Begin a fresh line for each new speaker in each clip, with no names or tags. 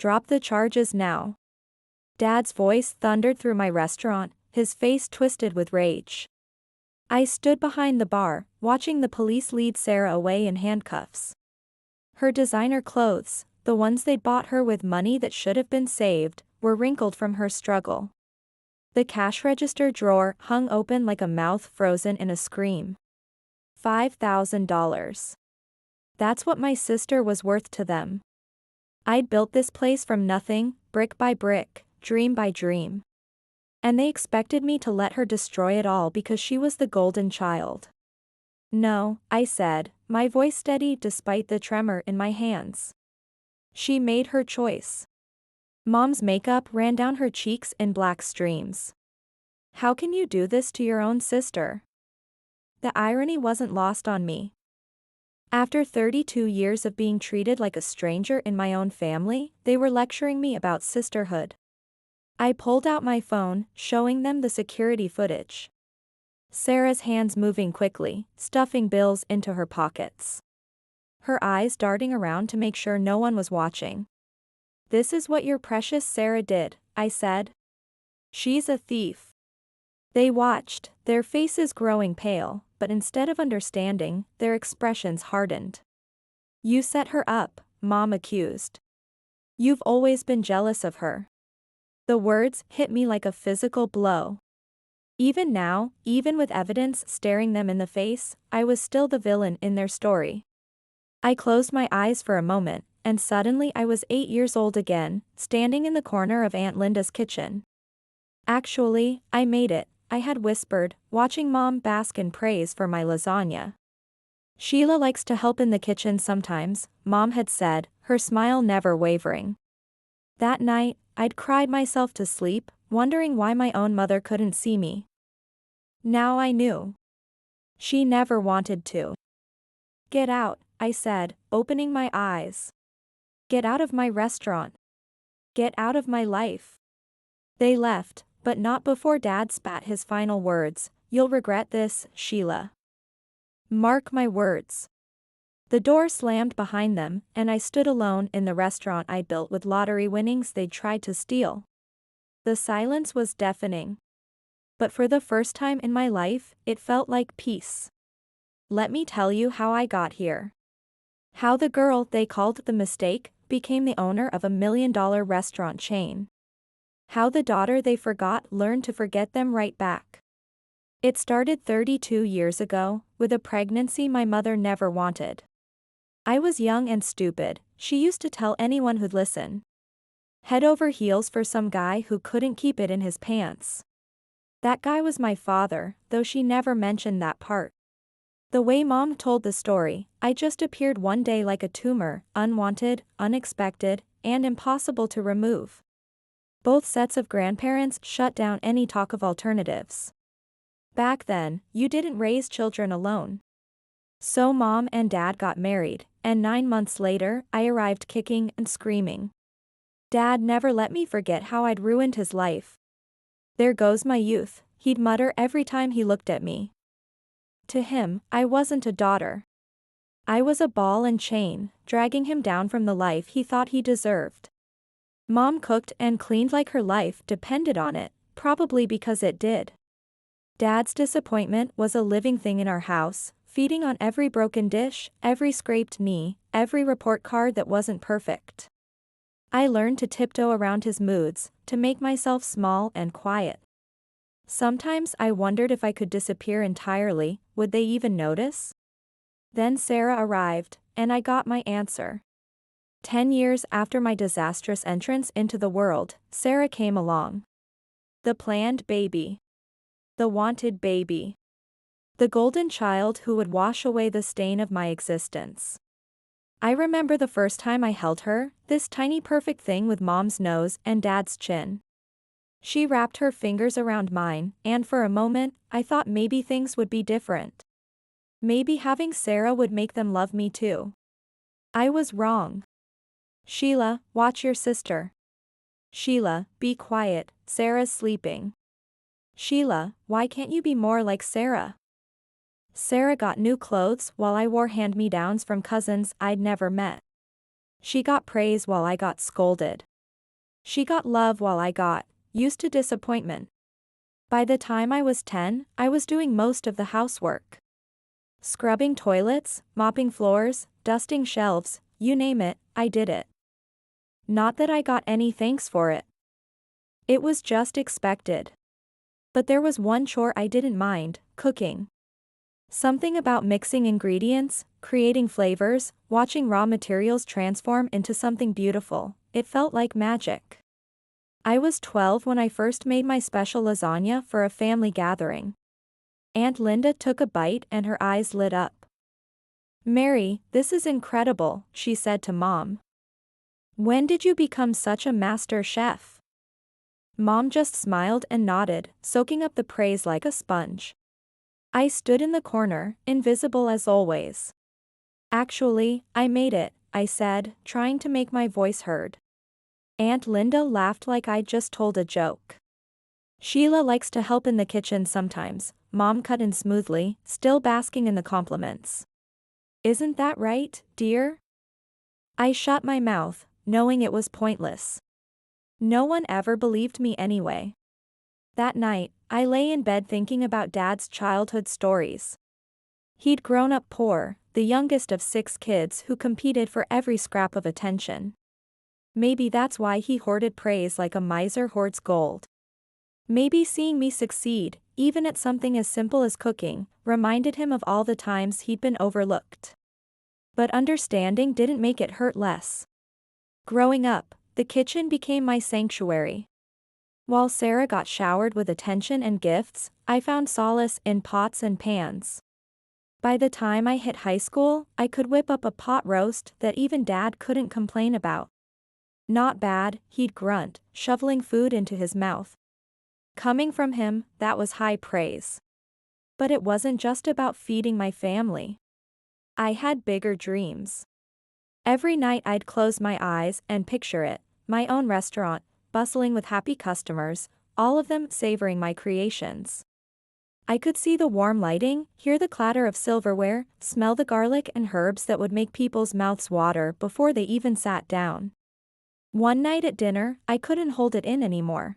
Drop the charges now. Dad's voice thundered through my restaurant, his face twisted with rage. I stood behind the bar, watching the police lead Sarah away in handcuffs. Her designer clothes, the ones they'd bought her with money that should have been saved, were wrinkled from her struggle. The cash register drawer hung open like a mouth frozen in a scream. $5,000. That's what my sister was worth to them. I'd built this place from nothing, brick by brick, dream by dream. And they expected me to let her destroy it all because she was the golden child. No, I said, my voice steady despite the tremor in my hands. She made her choice. Mom's makeup ran down her cheeks in black streams. How can you do this to your own sister? The irony wasn't lost on me. After 32 years of being treated like a stranger in my own family, they were lecturing me about sisterhood. I pulled out my phone, showing them the security footage. Sarah's hands moving quickly, stuffing bills into her pockets. Her eyes darting around to make sure no one was watching. This is what your precious Sarah did, I said. She's a thief. They watched, their faces growing pale, but instead of understanding, their expressions hardened. You set her up, Mom accused. You've always been jealous of her. The words hit me like a physical blow. Even now, even with evidence staring them in the face, I was still the villain in their story. I closed my eyes for a moment, and suddenly I was 8 years old again, standing in the corner of Aunt Linda's kitchen. Actually, I made it, I had whispered, watching Mom bask in praise for my lasagna. Sheila likes to help in the kitchen sometimes, Mom had said, her smile never wavering. That night, I'd cried myself to sleep, wondering why my own mother couldn't see me. Now I knew. She never wanted to. Get out, I said, opening my eyes. Get out of my restaurant. Get out of my life. They left, but not before Dad spat his final words, "You'll regret this, Sheila. Mark my words." The door slammed behind them, and I stood alone in the restaurant I built with lottery winnings they'd tried to steal. The silence was deafening. But for the first time in my life, it felt like peace. Let me tell you how I got here. How the girl they called the mistake became the owner of $1 million restaurant chain. How the daughter they forgot learned to forget them right back. It started 32 years ago, with a pregnancy my mother never wanted. I was young and stupid, she used to tell anyone who'd listen. Head over heels for some guy who couldn't keep it in his pants. That guy was my father, though she never mentioned that part. The way Mom told the story, I just appeared one day like a tumor, unwanted, unexpected, and impossible to remove. Both sets of grandparents shut down any talk of alternatives. Back then, you didn't raise children alone. So Mom and Dad got married, and 9 months later, I arrived kicking and screaming. Dad never let me forget how I'd ruined his life. "There goes my youth," he'd mutter every time he looked at me. To him, I wasn't a daughter. I was a ball and chain, dragging him down from the life he thought he deserved. Mom cooked and cleaned like her life depended on it, probably because it did. Dad's disappointment was a living thing in our house, feeding on every broken dish, every scraped knee, every report card that wasn't perfect. I learned to tiptoe around his moods, to make myself small and quiet. Sometimes I wondered if I could disappear entirely, would they even notice? Then Sarah arrived, and I got my answer. 10 years after my disastrous entrance into the world, Sarah came along. The planned baby. The wanted baby. The golden child who would wash away the stain of my existence. I remember the first time I held her, this tiny perfect thing with Mom's nose and Dad's chin. She wrapped her fingers around mine, and for a moment, I thought maybe things would be different. Maybe having Sarah would make them love me too. I was wrong. "Sheila, watch your sister." "Sheila, be quiet, Sarah's sleeping." "Sheila, why can't you be more like Sarah?" Sarah got new clothes while I wore hand-me-downs from cousins I'd never met. She got praise while I got scolded. She got love while I got used to disappointment. By the time I was 10, I was doing most of the housework. Scrubbing toilets, mopping floors, dusting shelves, you name it, I did it. Not that I got any thanks for it. It was just expected. But there was one chore I didn't mind, cooking. Something about mixing ingredients, creating flavors, watching raw materials transform into something beautiful, it felt like magic. I was 12 when I first made my special lasagna for a family gathering. Aunt Linda took a bite and her eyes lit up. "Mary, this is incredible," she said to Mom. "When did you become such a master chef?" Mom just smiled and nodded, soaking up the praise like a sponge. I stood in the corner, invisible as always. "Actually, I made it," I said, trying to make my voice heard. Aunt Linda laughed like I'd just told a joke. "Sheila likes to help in the kitchen sometimes," Mom cut in smoothly, still basking in the compliments. "Isn't that right, dear?" I shut my mouth, knowing it was pointless. No one ever believed me anyway. That night, I lay in bed thinking about Dad's childhood stories. He'd grown up poor, the youngest of 6 kids who competed for every scrap of attention. Maybe that's why he hoarded praise like a miser hoards gold. Maybe seeing me succeed, even at something as simple as cooking, reminded him of all the times he'd been overlooked. But understanding didn't make it hurt less. Growing up, the kitchen became my sanctuary. While Sarah got showered with attention and gifts, I found solace in pots and pans. By the time I hit high school, I could whip up a pot roast that even Dad couldn't complain about. "Not bad," he'd grunt, shoveling food into his mouth. Coming from him, that was high praise. But it wasn't just about feeding my family. I had bigger dreams. Every night I'd close my eyes and picture it, my own restaurant, bustling with happy customers, all of them savoring my creations. I could see the warm lighting, hear the clatter of silverware, smell the garlic and herbs that would make people's mouths water before they even sat down. One night at dinner, I couldn't hold it in anymore.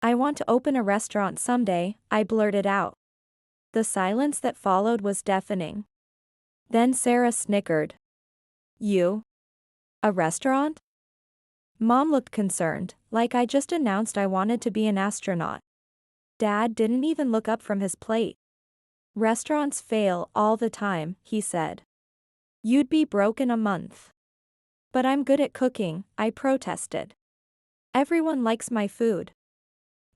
"I want to open a restaurant someday," I blurted out. The silence that followed was deafening. Then Sarah snickered. "You? A restaurant?" Mom looked concerned, like I just announced I wanted to be an astronaut. Dad didn't even look up from his plate. "Restaurants fail all the time," he said. "You'd be broke in a month." "But I'm good at cooking," I protested. "Everyone likes my food."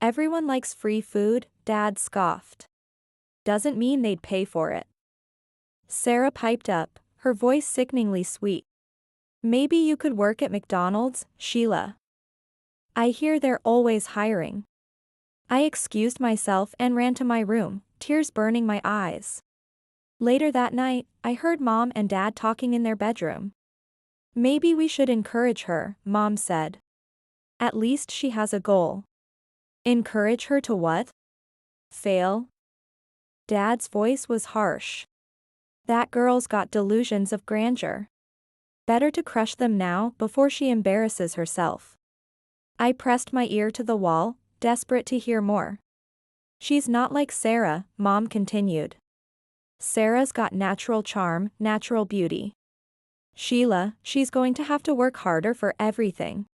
"Everyone likes free food," Dad scoffed. "Doesn't mean they'd pay for it." Sarah piped up, her voice sickeningly sweet. "Maybe you could work at McDonald's, Sheila. I hear they're always hiring." I excused myself and ran to my room, tears burning my eyes. Later that night, I heard Mom and Dad talking in their bedroom. "Maybe we should encourage her," Mom said. "At least she has a goal." "Encourage her to what? Fail?" Dad's voice was harsh. "That girl's got delusions of grandeur. Better to crush them now before she embarrasses herself." I pressed my ear to the wall, desperate to hear more. "She's not like Sarah," Mom continued. "Sarah's got natural charm, natural beauty. Sheila, she's going to have to work harder for everything."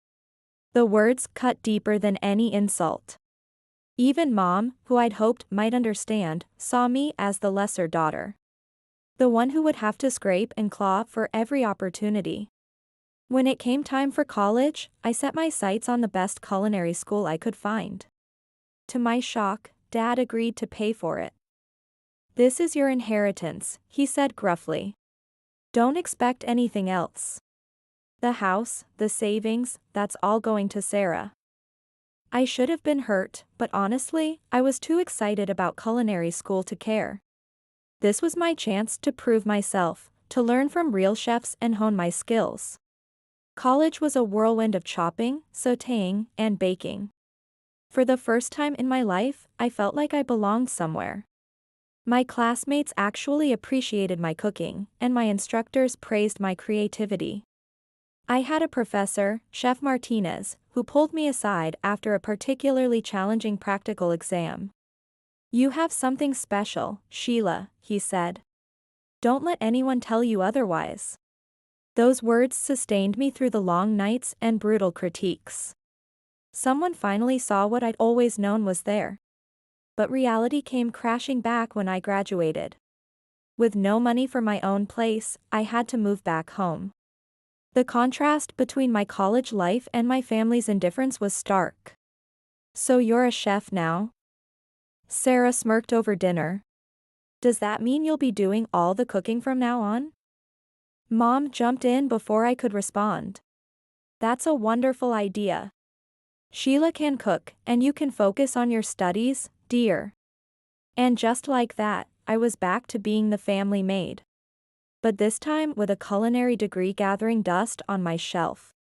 The words cut deeper than any insult. Even Mom, who I'd hoped might understand, saw me as the lesser daughter. The one who would have to scrape and claw for every opportunity. When it came time for college, I set my sights on the best culinary school I could find. To my shock, Dad agreed to pay for it. "This is your inheritance," he said gruffly. "Don't expect anything else. The house, the savings, that's all going to Sarah." I should have been hurt, but honestly, I was too excited about culinary school to care. This was my chance to prove myself, to learn from real chefs and hone my skills. College was a whirlwind of chopping, sautéing, and baking. For the first time in my life, I felt like I belonged somewhere. My classmates actually appreciated my cooking, and my instructors praised my creativity. I had a professor, Chef Martinez, who pulled me aside after a particularly challenging practical exam. "You have something special, Sheila," he said. "Don't let anyone tell you otherwise." Those words sustained me through the long nights and brutal critiques. Someone finally saw what I'd always known was there. But reality came crashing back when I graduated. With no money for my own place, I had to move back home. The contrast between my college life and my family's indifference was stark. "So you're a chef now?" Sarah smirked over dinner. "Does that mean you'll be doing all the cooking from now on?" Mom jumped in before I could respond. "That's a wonderful idea. Sheila can cook, and you can focus on your studies, dear." And just like that, I was back to being the family maid. But this time with a culinary degree gathering dust on my shelf.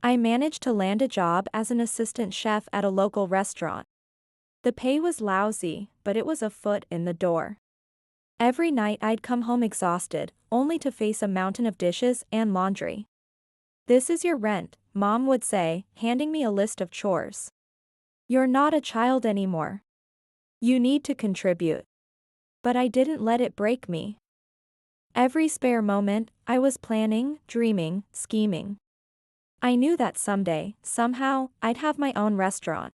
I managed to land a job as an assistant chef at a local restaurant. The pay was lousy, but it was a foot in the door. Every night I'd come home exhausted, only to face a mountain of dishes and laundry. "This is your rent," Mom would say, handing me a list of chores. "You're not a child anymore. You need to contribute." But I didn't let it break me. Every spare moment, I was planning, dreaming, scheming. I knew that someday, somehow, I'd have my own restaurant.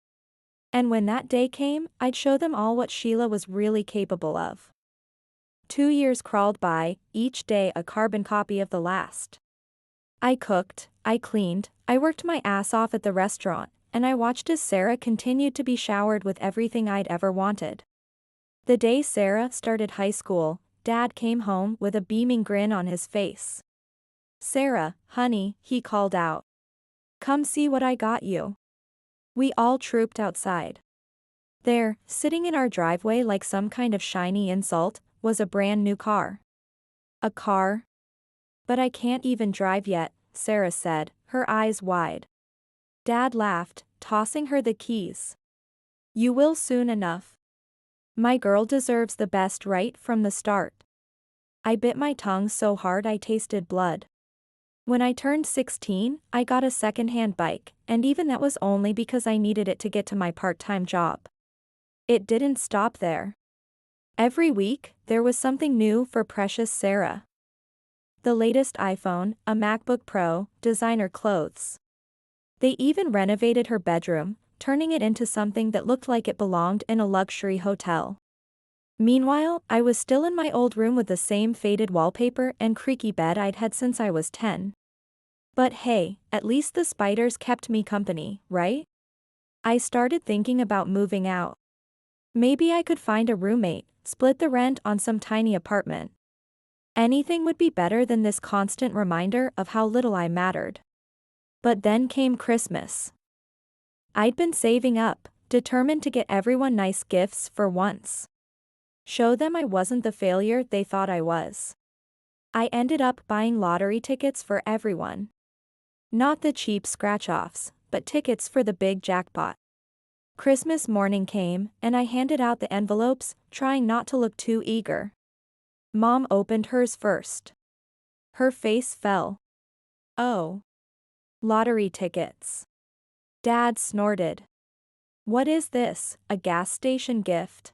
And when that day came, I'd show them all what Sheila was really capable of. 2 years crawled by, each day a carbon copy of the last. I cooked, I cleaned, I worked my ass off at the restaurant, and I watched as Sarah continued to be showered with everything I'd ever wanted. The day Sarah started high school, Dad came home with a beaming grin on his face. "Sarah, honey," he called out. "Come see what I got you." We all trooped outside. There, sitting in our driveway like some kind of shiny insult, was a brand new car. "A car? But I can't even drive yet," Sarah said, her eyes wide. Dad laughed, tossing her the keys. "You will soon enough. My girl deserves the best right from the start." I bit my tongue so hard I tasted blood. When I turned 16, I got a second-hand bike, and even that was only because I needed it to get to my part-time job. It didn't stop there. Every week, there was something new for precious Sarah. The latest iPhone, a MacBook Pro, designer clothes. They even renovated her bedroom, turning it into something that looked like it belonged in a luxury hotel. Meanwhile, I was still in my old room with the same faded wallpaper and creaky bed I'd had since I was 10. But hey, at least the spiders kept me company, right? I started thinking about moving out. Maybe I could find a roommate, split the rent on some tiny apartment. Anything would be better than this constant reminder of how little I mattered. But then came Christmas. I'd been saving up, determined to get everyone nice gifts for once. Show them I wasn't the failure they thought I was. I ended up buying lottery tickets for everyone. Not the cheap scratch-offs, but tickets for the big jackpot. Christmas morning came, and I handed out the envelopes, trying not to look too eager. Mom opened hers first. Her face fell. "Oh. Lottery tickets." Dad snorted. "What is this, a gas station gift?"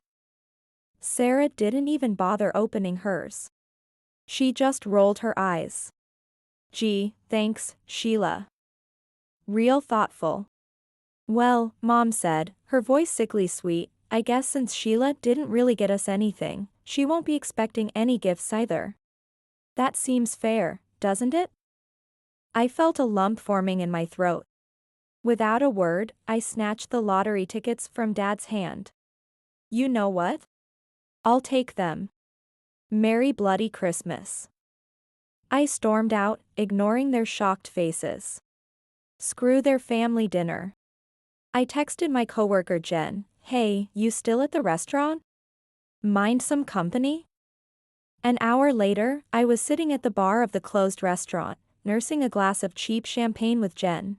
Sarah didn't even bother opening hers. She just rolled her eyes. "Gee, thanks, Sheila. Real thoughtful." "Well," Mom said, her voice sickly sweet, "I guess since Sheila didn't really get us anything, she won't be expecting any gifts either. That seems fair, doesn't it?" I felt a lump forming in my throat. Without a word, I snatched the lottery tickets from Dad's hand. "You know what? I'll take them. Merry bloody Christmas." I stormed out, ignoring their shocked faces. Screw their family dinner. I texted my coworker Jen, "Hey, you still at the restaurant? Mind some company?" An hour later, I was sitting at the bar of the closed restaurant, nursing a glass of cheap champagne with Jen.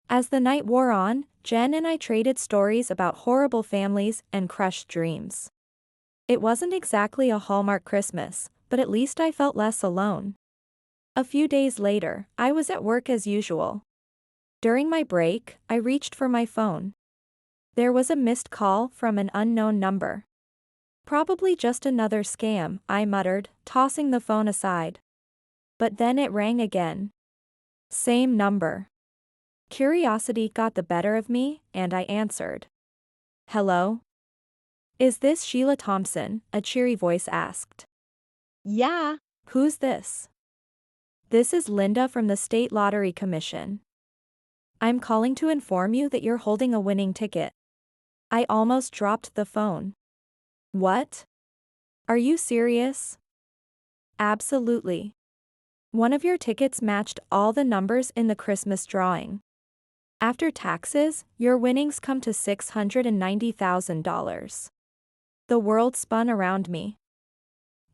As the night wore on, Jen and I traded stories about horrible families and crushed dreams. It wasn't exactly a Hallmark Christmas, but at least I felt less alone. A few days later, I was at work as usual. During my break, I reached for my phone. There was a missed call from an unknown number. Probably just another scam, I muttered, tossing the phone aside. But then it rang again. Same number. Curiosity got the better of me, and I answered. Hello? Is this Sheila Thompson? A cheery voice asked.
Yeah,
Who's this? This is Linda from the State Lottery Commission. I'm calling to inform you that you're holding a winning ticket. I almost dropped the phone. What? Are you serious? Absolutely. One of your tickets matched all the numbers in the Christmas drawing. After taxes, your winnings come to $690,000. The world spun around me.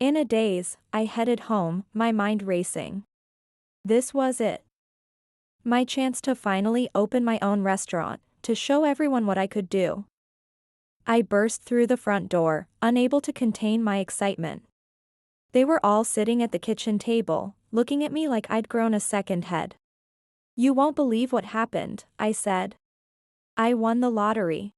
In a daze, I headed home, my mind racing. This was it. My chance to finally open my own restaurant, to show everyone what I could do. I burst through the front door, unable to contain my excitement. They were all sitting at the kitchen table, looking at me like I'd grown a second head. You won't believe what happened, I said. I won the lottery.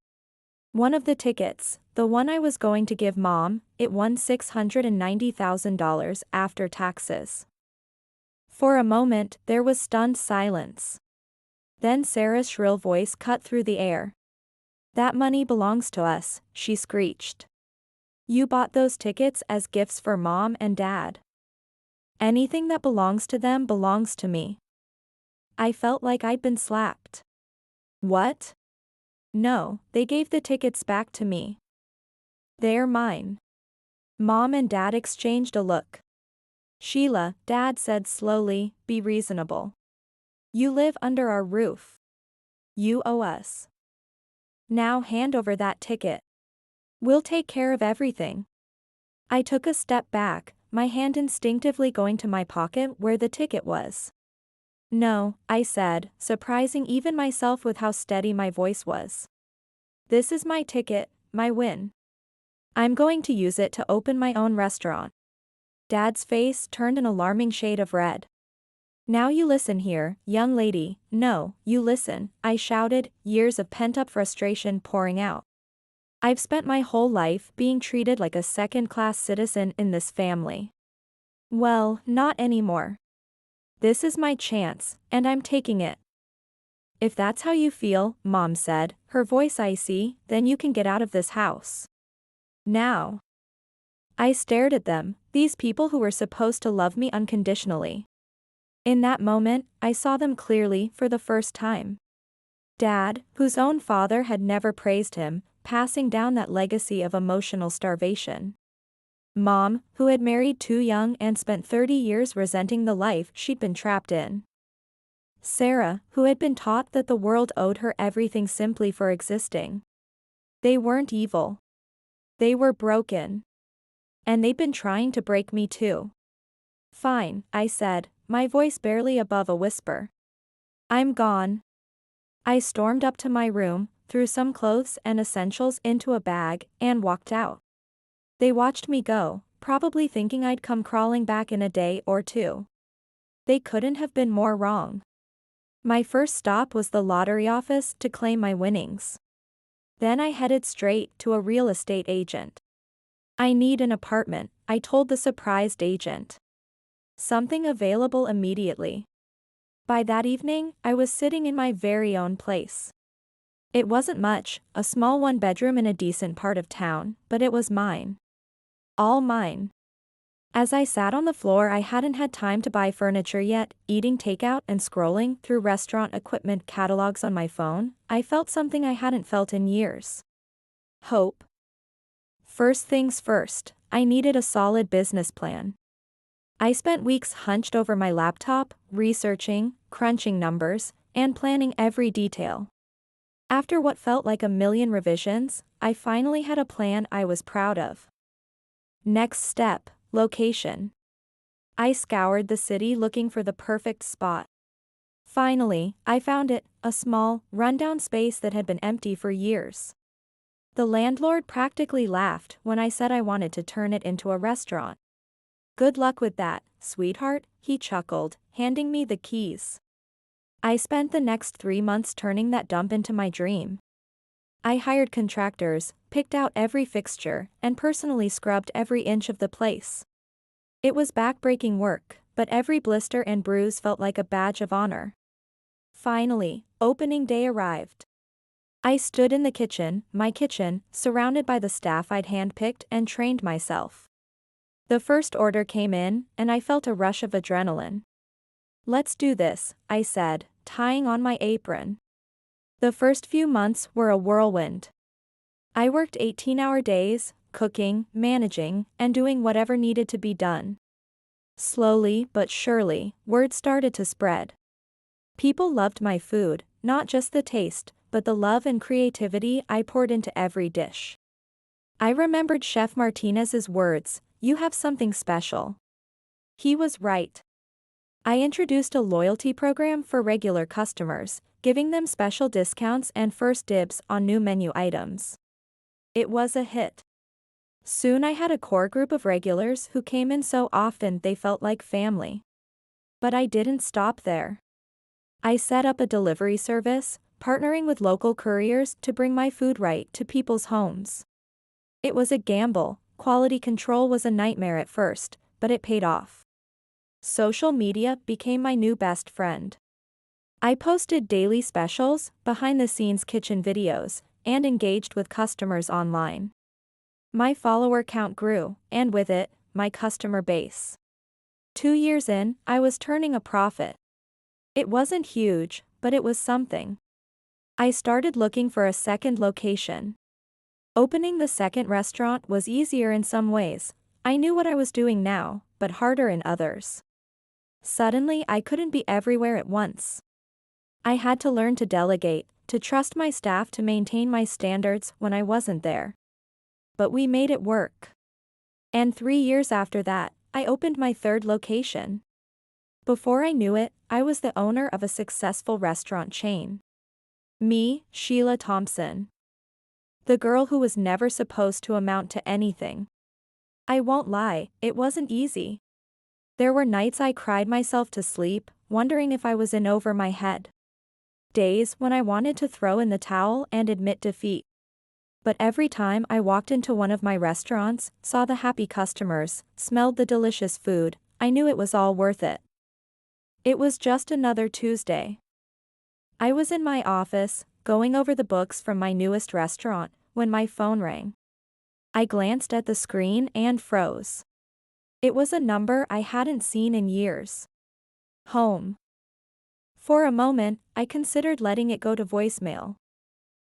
One of the tickets, the one I was going to give Mom, it won $690,000 after taxes. For a moment, there was stunned silence. Then Sarah's shrill voice cut through the air. That money belongs to us, she screeched. You bought those tickets as gifts for Mom and Dad. Anything that belongs to them belongs to me. I felt like I'd been slapped. What? No, they gave the tickets back to me. They're mine. Mom and Dad exchanged a look. Sheila, Dad said slowly, be reasonable. You live under our roof. You owe us. Now hand over that ticket. We'll take care of everything. I took a step back, my hand instinctively going to my pocket where the ticket was. No, I said, surprising even myself with how steady my voice was. This is my ticket, my win. I'm going to use it to open my own restaurant. Dad's face turned an alarming shade of red. Now you listen here, young lady, no, you listen, I shouted, years of pent-up frustration pouring out. I've spent my whole life being treated like a second-class citizen in this family. Well, not anymore. This is my chance, and I'm taking it. If that's how you feel, Mom said, her voice icy, then you can get out of this house. Now. I stared at them, these people who were supposed to love me unconditionally. In that moment, I saw them clearly for the first time. Dad, whose own father had never praised him, passing down that legacy of emotional starvation. Mom, who had married too young and spent 30 years resenting the life she'd been trapped in. Sarah, who had been taught that the world owed her everything simply for existing. They weren't evil. They were broken. And they'd been trying to break me too. Fine, I said, my voice barely above a whisper. I'm gone. I stormed up to my room, threw some clothes and essentials into a bag, and walked out. They watched me go, probably thinking I'd come crawling back in a day or two. They couldn't have been more wrong. My first stop was the lottery office to claim my winnings. Then I headed straight to a real estate agent. I need an apartment, I told the surprised agent. Something available immediately. By that evening, I was sitting in my very own place. It wasn't much, a small one-bedroom in a decent part of town, but it was mine. All mine. As I sat on the floor, I hadn't had time to buy furniture yet, eating takeout and scrolling through restaurant equipment catalogs on my phone, I felt something I hadn't felt in years. Hope. First things first, I needed a solid business plan. I spent weeks hunched over my laptop, researching, crunching numbers, and planning every detail. After what felt like a million revisions, I finally had a plan I was proud of. Next step, location. I scoured the city looking for the perfect spot. Finally, I found it, a small, rundown space that had been empty for years. The landlord practically laughed when I said I wanted to turn it into a restaurant. Good luck with that, sweetheart, he chuckled, handing me the keys. I spent the next 3 months turning that dump into my dream. I hired contractors, picked out every fixture, and personally scrubbed every inch of the place. It was backbreaking work, but every blister and bruise felt like a badge of honor. Finally, opening day arrived. I stood in the kitchen, my kitchen, surrounded by the staff I'd handpicked and trained myself. The first order came in, and I felt a rush of adrenaline. "Let's do this," I said, tying on my apron. The first few months were a whirlwind. I worked 18-hour days, cooking, managing, and doing whatever needed to be done. Slowly but surely, word started to spread. People loved my food, not just the taste, but the love and creativity I poured into every dish. I remembered Chef Martinez's words, "You have something special." He was right. I introduced a loyalty program for regular customers, giving them special discounts and first dibs on new menu items. It was a hit. Soon I had a core group of regulars who came in so often they felt like family. But I didn't stop there. I set up a delivery service, partnering with local couriers to bring my food right to people's homes. It was a gamble, quality control was a nightmare at first, but it paid off. Social media became my new best friend. I posted daily specials, behind-the-scenes kitchen videos, and engaged with customers online. My follower count grew, and with it, my customer base. 2 years in, I was turning a profit. It wasn't huge, but it was something. I started looking for a second location. Opening the second restaurant was easier in some ways. I knew what I was doing now, but harder in others. Suddenly I couldn't be everywhere at once. I had to learn to delegate, to trust my staff to maintain my standards when I wasn't there. But we made it work. And 3 years after that, I opened my third location. Before I knew it, I was the owner of a successful restaurant chain. Me, Sheila Thompson. The girl who was never supposed to amount to anything. I won't lie, it wasn't easy. There were nights I cried myself to sleep, wondering if I was in over my head. Days when I wanted to throw in the towel and admit defeat. But every time I walked into one of my restaurants, saw the happy customers, smelled the delicious food, I knew it was all worth it. It was just another Tuesday. I was in my office, going over the books from my newest restaurant, when my phone rang. I glanced at the screen and froze. It was a number I hadn't seen in years. Home. For a moment, I considered letting it go to voicemail.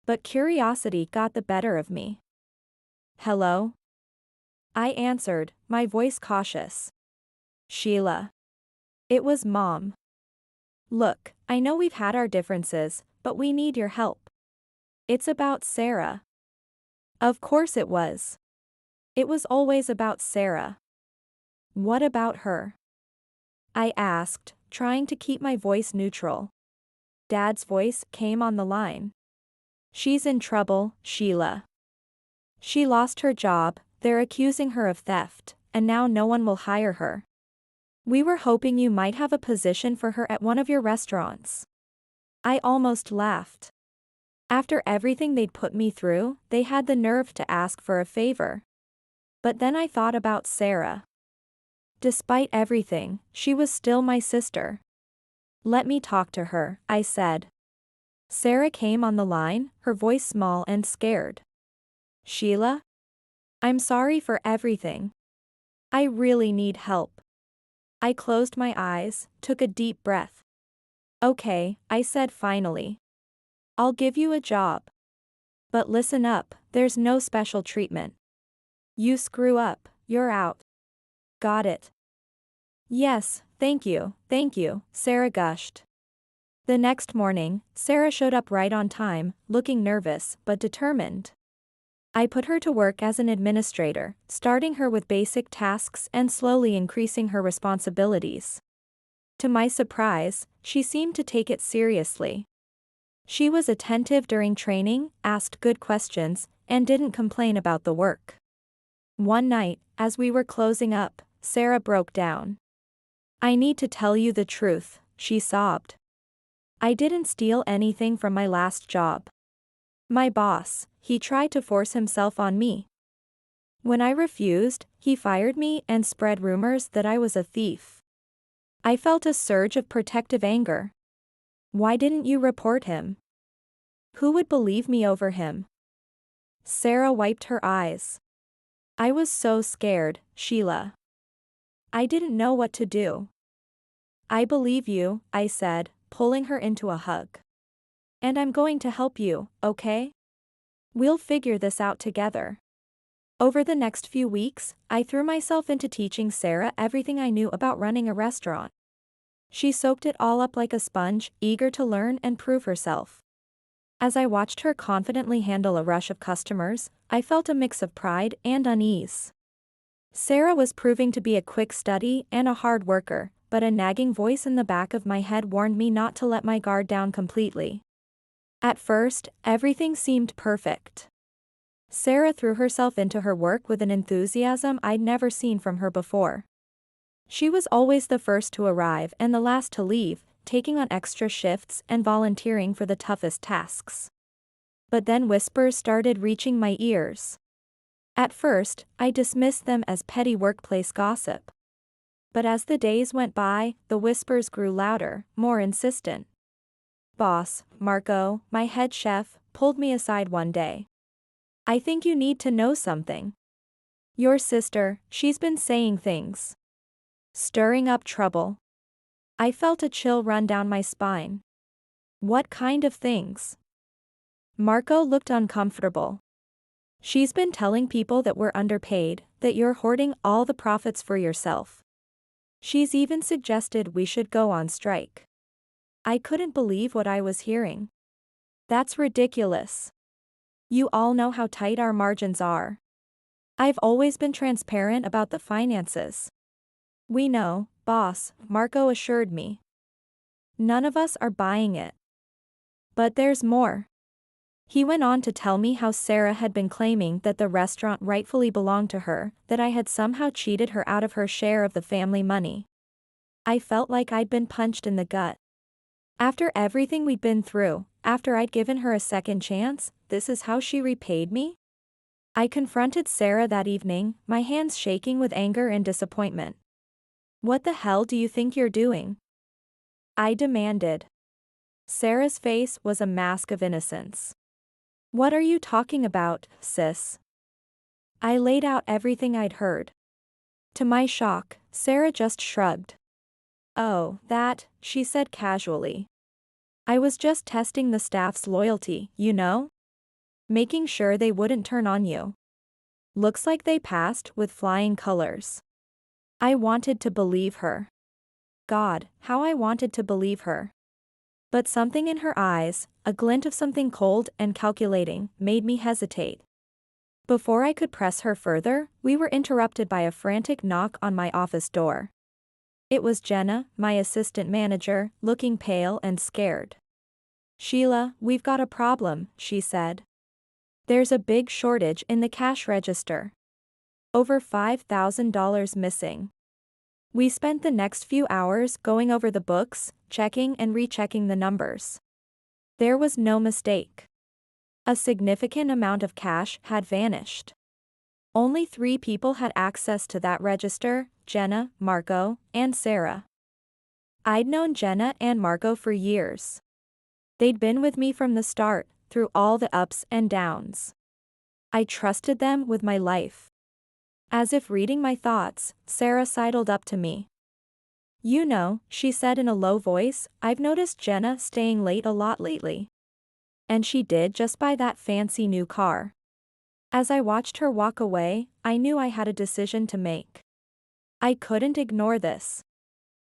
But curiosity got the better of me. "Hello?" I answered, my voice cautious. "Sheila." It was Mom. "Look, I know we've had our differences, but we need your help. It's about Sarah." Of course it was. It was always about Sarah. "What about her?" I asked, trying to keep my voice neutral. Dad's voice came on the line. "She's in trouble, Sheila. She lost her job, they're accusing her of theft, and now no one will hire her. We were hoping you might have a position for her at one of your restaurants." I almost laughed. After everything they'd put me through, they had the nerve to ask for a favor. But then I thought about Sarah. Despite everything, she was still my sister. "Let me talk to her," I said. Sarah came on the line, her voice small and scared. "Sheila? I'm sorry for everything. I really need help." I closed my eyes, took a deep breath. "Okay," I said finally. "I'll give you a job. But listen up, there's no special treatment. You screw up, you're out. Got it?" "Yes, thank you, Sarah gushed. The next morning, Sarah showed up right on time, looking nervous but determined. I put her to work as an administrator, starting her with basic tasks and slowly increasing her responsibilities. To my surprise, she seemed to take it seriously. She was attentive during training, asked good questions, and didn't complain about the work. One night, as we were closing up, Sarah broke down. "I need to tell you the truth," she sobbed. I didn't steal anything from my last job. My boss, he tried to force himself on me. When I refused, he fired me and spread rumors that I was a thief. I felt a surge of protective anger. Why didn't you report him? Who would believe me over him? Sarah wiped her eyes. I was so scared, Sheila. I didn't know what to do. I believe you, I said, pulling her into a hug. And I'm going to help you, okay? We'll figure this out together. Over the next few weeks, I threw myself into teaching Sarah everything I knew about running a restaurant. She soaked it all up like a sponge, eager to learn and prove herself. As I watched her confidently handle a rush of customers, I felt a mix of pride and unease. Sarah was proving to be a quick study and a hard worker, but a nagging voice in the back of my head warned me not to let my guard down completely. At first, everything seemed perfect. Sarah threw herself into her work with an enthusiasm I'd never seen from her before. She was always the first to arrive and the last to leave, taking on extra shifts and volunteering for the toughest tasks. But then whispers started reaching my ears. At first, I dismissed them as petty workplace gossip. But as the days went by, the whispers grew louder, more insistent. Boss, Marco, my head chef, pulled me aside one day. I think you need to know something. Your sister, she's been saying things. Stirring up trouble. I felt a chill run down my spine. What kind of things? Marco looked uncomfortable. She's been telling people that we're underpaid, that you're hoarding all the profits for yourself. She's even suggested we should go on strike. I couldn't believe what I was hearing. That's ridiculous. You all know how tight our margins are. I've always been transparent about the finances. We know, boss, Marco assured me. None of us are buying it. But there's more. He went on to tell me how Sarah had been claiming that the restaurant rightfully belonged to her, that I had somehow cheated her out of her share of the family money. I felt like I'd been punched in the gut. After everything we'd been through, after I'd given her a second chance, this is how she repaid me? I confronted Sarah that evening, my hands shaking with anger and disappointment. What the hell do you think you're doing? I demanded. Sarah's face was a mask of innocence. What are you talking about, sis? I laid out everything I'd heard. To my shock, Sarah just shrugged. Oh, that, she said casually. I was just testing the staff's loyalty, you know? Making sure they wouldn't turn on you. Looks like they passed with flying colors. I wanted to believe her. God, how I wanted to believe her. But something in her eyes, a glint of something cold and calculating, made me hesitate. Before I could press her further, we were interrupted by a frantic knock on my office door. It was Jenna, my assistant manager, looking pale and scared. Sheila, we've got a problem, she said. There's a big shortage in the cash register. Over $5,000 missing. We spent the next few hours going over the books, checking and rechecking the numbers. There was no mistake. A significant amount of cash had vanished. Only 3 people had access to that register, Jenna, Marco, and Sarah. I'd known Jenna and Marco for years. They'd been with me from the start, through all the ups and downs. I trusted them with my life. As if reading my thoughts, Sarah sidled up to me. You know, she said in a low voice, I've noticed Jenna staying late a lot lately. And she did just buy that fancy new car. As I watched her walk away, I knew I had a decision to make. I couldn't ignore this.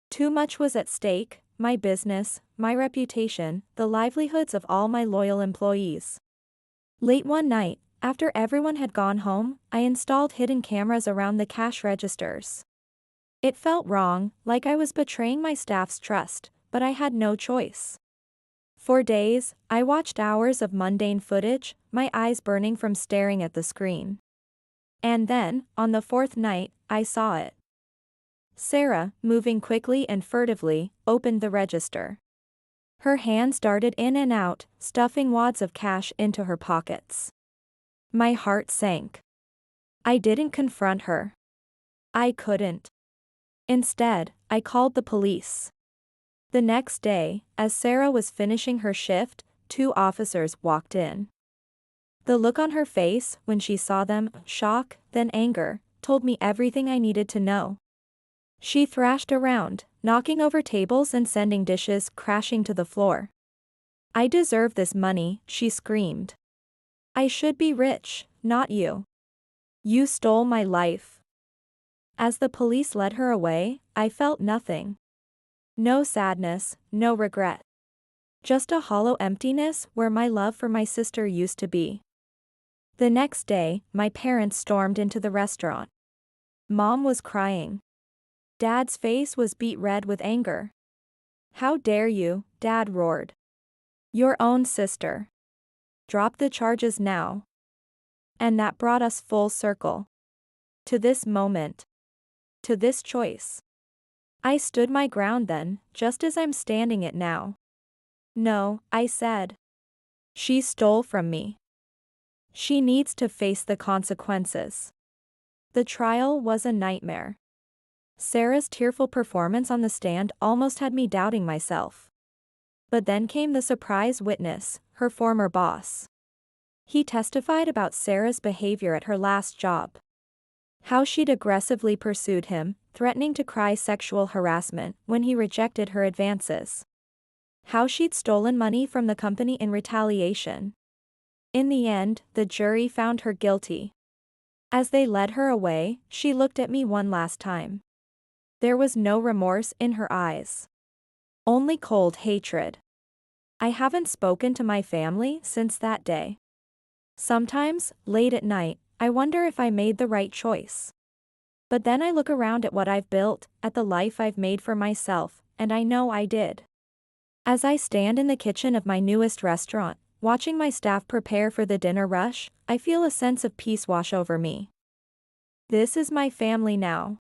Too much was at stake, my business, my reputation, the livelihoods of all my loyal employees. Late one night, after everyone had gone home, I installed hidden cameras around the cash registers. It felt wrong, like I was betraying my staff's trust, but I had no choice. For days, I watched hours of mundane footage, my eyes burning from staring at the screen. And then, on the 4th night, I saw it. Sarah, moving quickly and furtively, opened the register. Her hands darted in and out, stuffing wads of cash into her pockets. My heart sank. I didn't confront her. I couldn't. Instead, I called the police. The next day, as Sarah was finishing her shift, 2 officers walked in. The look on her face when she saw them, shock, then anger, told me everything I needed to know. She thrashed around, knocking over tables and sending dishes crashing to the floor. "I deserve this money," she screamed. "I should be rich, not you. You stole my life." As the police led her away, I felt nothing. No sadness, no regret. Just a hollow emptiness where my love for my sister used to be. The next day, my parents stormed into the restaurant. Mom was crying. Dad's face was beet red with anger. "How dare you," Dad roared. "Your own sister. Drop the charges now." And that brought us full circle. To this moment. To this choice. I stood my ground then, just as I'm standing it now. "No," I said. "She stole from me. She needs to face the consequences." The trial was a nightmare. Sarah's tearful performance on the stand almost had me doubting myself. But then came the surprise witness, her former boss. He testified about Sarah's behavior at her last job. How she'd aggressively pursued him, threatening to cry sexual harassment when he rejected her advances. How she'd stolen money from the company in retaliation. In the end, the jury found her guilty. As they led her away, she looked at me one last time. There was no remorse in her eyes. Only cold hatred. I haven't spoken to my family since that day. Sometimes, late at night, I wonder if I made the right choice. But then I look around at what I've built, at the life I've made for myself, and I know I did. As I stand in the kitchen of my newest restaurant, watching my staff prepare for the dinner rush, I feel a sense of peace wash over me. This is my family now.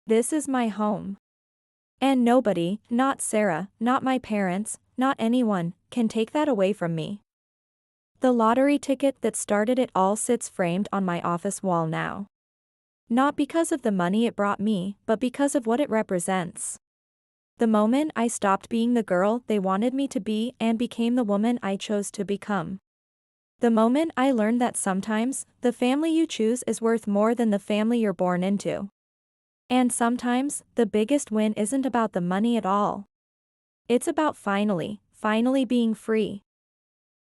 This is my home. And nobody, not Sarah, not my parents, not anyone, can take that away from me. The lottery ticket that started it all sits framed on my office wall now. Not because of the money it brought me, but because of what it represents. The moment I stopped being the girl they wanted me to be and became the woman I chose to become. The moment I learned that sometimes, the family you choose is worth more than the family you're born into. And sometimes, the biggest win isn't about the money at all. It's about finally being free.